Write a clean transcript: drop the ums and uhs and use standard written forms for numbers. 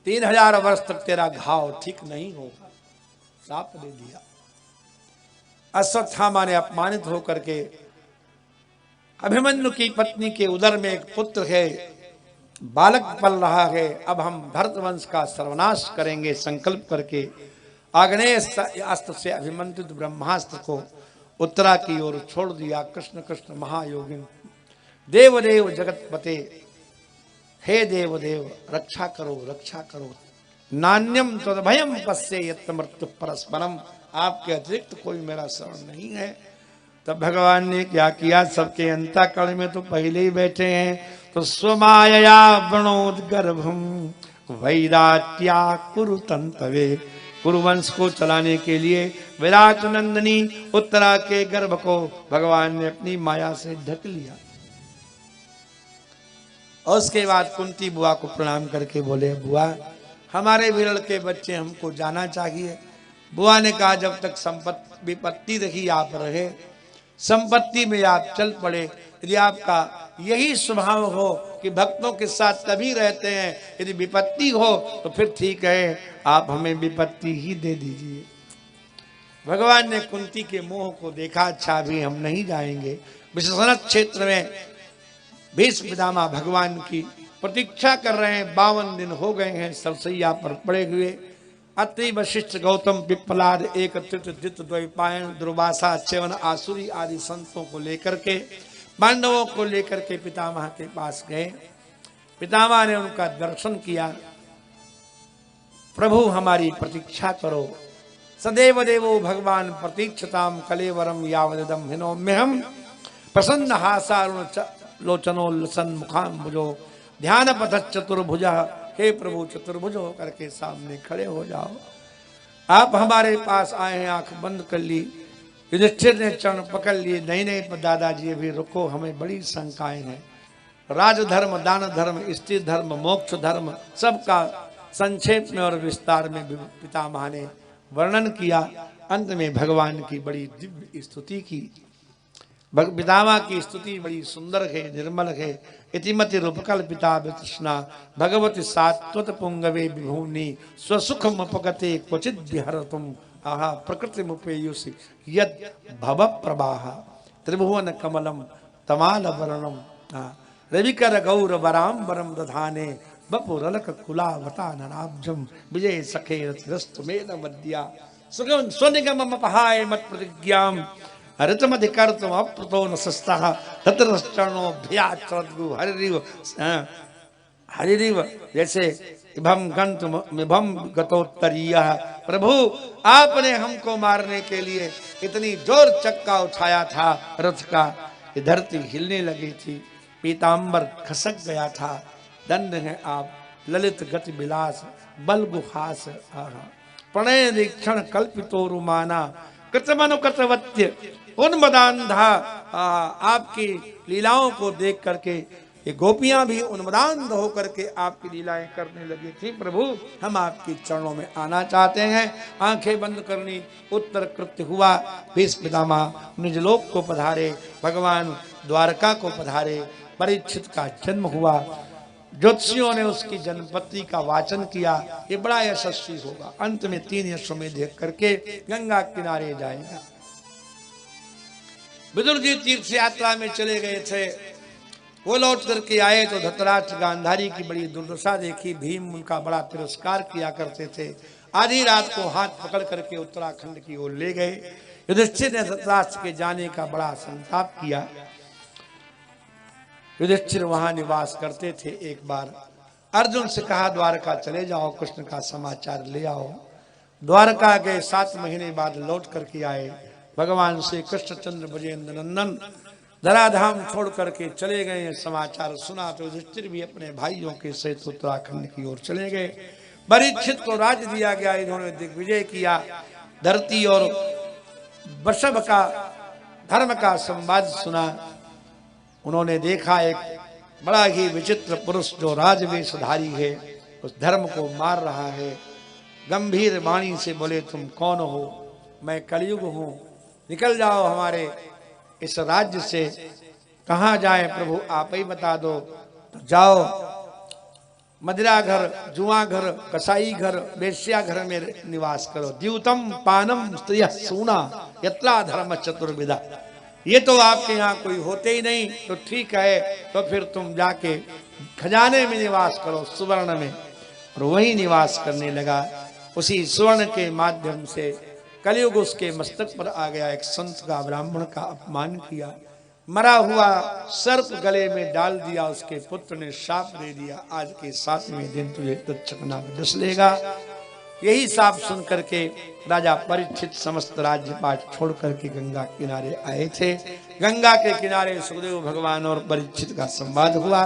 3000 वर्ष तक तेरा घाव ठीक नहीं होगा, श्राप दे दिया। अश्वत्थामा ने अपमानित होकर के अभिमन्यु की पत्नी के उदर में एक पुत्र है, बालक पल रहा है, अब हम भरत वंश का सर्वनाश करेंगे संकल्प करके आग्नेय अस्त्र से अभिमंत्रित ब्रह्मास्त्र को उत्तरा की ओर छोड़ दिया। कृष्ण कृष्ण महायोगिन देवदेव जगतपते, हे देवदेव रक्षा करो रक्षा करो, नान्यम तदभयम पश्ये यत् मृत्यु परस्परम, आपके अतिरिक्त कोई मेरा शरण नहीं है। तब भगवान ने क्या किया, सबके अंतःकरण में तो पहले ही बैठे हैं, तो स्वमायया वृणोद्गर्भम वैराट्या कुरुतंतवे, कुरुवंश को चलाने के लिए विराट नंदिनी उत्तरा के गर्भ को भगवान ने अपनी माया से ढक लिया। और उसके बाद कुंती बुआ को प्रणाम करके बोले, बुआ हमारे विरल के बच्चे हमको जाना चाहिए। बुआ ने कहा, जब तक संपत्ति विपत्ति रही आप रहे, संपत्ति में आप चल पड़े। यदि आपका यही स्वभाव हो कि भक्तों के साथ तभी रहते हैं, यदि विपत्ति हो तो फिर ठीक है, आप हमें विपत्ति ही दे दीजिए। भगवान ने कुंती के मोह को देखा, अच्छा भी हम नहीं जाएंगे। विशेषण क्षेत्र में भीष्म पितामह भगवान की प्रतीक्षा कर रहे हैं, 52 दिन हो गए हैं सरसैया पर पड़े हुए। अत्रि वशिष्ठ गौतम पिप्पलाद एक दित द्वैपायन दुर्वासा च्यवन आसुरी आदि संतों को लेकर के, पांडवों को लेकर के पितामह के पास गए। पितामह ने उनका दर्शन किया, प्रभु हमारी प्रतीक्षा करो। सदैव देवो भगवान प्रतीक्षताम कलेवरम यावदम हिनोम्यहम प्रसन्न हासारुण लोचनोल्लसन मुखाम्बुजो ध्यान पथ चतुर्भुजा, हे प्रभु चतुर्भुज होकर के सामने खड़े हो जाओ। आप हमारे पास आए हैं, आंख बंद कर ली। युधिष्ठिर ने चरण पकड़ लिए, नहीं नहीं दादाजी अभी रुको, हमें बड़ी शंकाएं हैं। राजधर्म, दान धर्म, स्त्री धर्म, मोक्ष धर्म, सबका संक्षेप में और विस्तार में पितामह ने वर्णन किया। अंत में भगवान की बड़ी दिव्य स्तुति की। पितामह की स्तुति बड़ी सुंदर है, निर्मल है। इतिमति रूपकल्पिता वितृष्णा भगवती सात्वत पुंगवे विभूनि स्वसुखम अपगते क्वचिद विहरतुम आहा प्रकृति मुपेयुषि यद भव प्रवाह त्रिभुवन कमलम तमाल वर्णम रविकर गौर वरांबरम दधाने बपुरलक कुलावता ननाब्जम विजय सखे रस्तु मेन वद्या सुगम स्वनिगम अपहाय मत प्रतिज्ञाम हरितमधिकर्तम अप्रतो न सस्तः तत्रश्चरणो भयाचरद्गु हरिरिव जैसे इभम गंतुमिभम गतोत्तरीयः। प्रभु आपने हमको मारने के लिए इतनी जोर चक्का उठाया था रथ का, ये धरती हिलने लगी थी, पीतांबर खसक गया था। दंड है आप ललित गति विलास बल गुहास प्रणय निरीक्षण कल्पितो रुमाना कृतमनु कृतवत्य उन्मदांधा। आपकी लीलाओं को देख करके ये गोपियां भी उन्मदांध होकर के आपकी लीलाएं करने लगी थी। प्रभु हम आपकी चरणों में आना चाहते हैं। आंखें बंद करनी, उत्तर कृत्य हुआ। भीष्म पितामह निजलोक को पधारे, भगवान द्वारका को पधारे। परीक्षित का जन्म हुआ, ज्योतिषियों ने उसकी जन्मपत्री का वाचन किया, ये बड़ा यशस्वी होगा। अंत में 3 यशों में देख करके गंगा किनारे जाएगा। विदुर जी तीर्थ यात्रा में चले गए थे, वो लौट करके आए तो धतराष्ट्र गांधारी की बड़ी दुर्दशा देखी। भीम उनका बड़ा तिरस्कार किया करते थे। आधी रात को हाथ पकड़ करके उत्तराखंड की ओर ले गए। युधिष्ठिर ने धतराष्ट्र के जाने का बड़ा संताप किया। युधिष्ठिर वहां निवास करते थे। एक बार अर्जुन से कहा द्वारका चले जाओ, कृष्ण का समाचार ले आओ। द्वारका गए, 7 महीने बाद लौट करके आए। भगवान श्री कृष्णचंद्र ब्रजेंद्र नंदन धराधाम छोड़ करके चले गए। समाचार सुना तो युधिष्ठिर भी अपने भाइयों के सहित उत्तराखंड की ओर चले गए। परीक्षित को राज्य दिया गया, इन्होंने दिग्विजय किया। धरती और वृषभ का धर्म का संवाद सुना। उन्होंने देखा एक बड़ा ही विचित्र पुरुष जो राजवेशधारी है, उस धर्म को मार रहा है। गंभीर वाणी से बोले, तुम कौन हो? मैं कलयुग हूं, निकल जाओ हमारे इस राज्य से। कहाँ जाए प्रभु, आप ही बता दो। तो जाओ मदिरा घर, जुआ घर, कसाई घर, वेश्या घर में निवास करो। द्यूतम पानम स्त्रिय सूना यत्रा धर्म चतुर्विदा। ये तो आपके यहाँ कोई होते ही नहीं, तो ठीक है, तो फिर तुम जाके खजाने में निवास करो, सुवर्ण में। और वही निवास करने लगा। उसी सुवर्ण के माध्यम से कलयुग उसके मस्तक पर आ गया। एक संत का, ब्राह्मण का अपमान किया, मरा हुआ सर्प गले में डाल दिया। उसके पुत्र ने शाप दे दिया, आज के 7वें दिन तुझे तक्षक नाग डस लेगा। यही साफ सुन करके राजा परीक्षित समस्त राज्य पाठ छोड़ करके गंगा किनारे आए थे। गंगा के किनारे सुखदेव भगवान और परीक्षित का संवाद हुआ।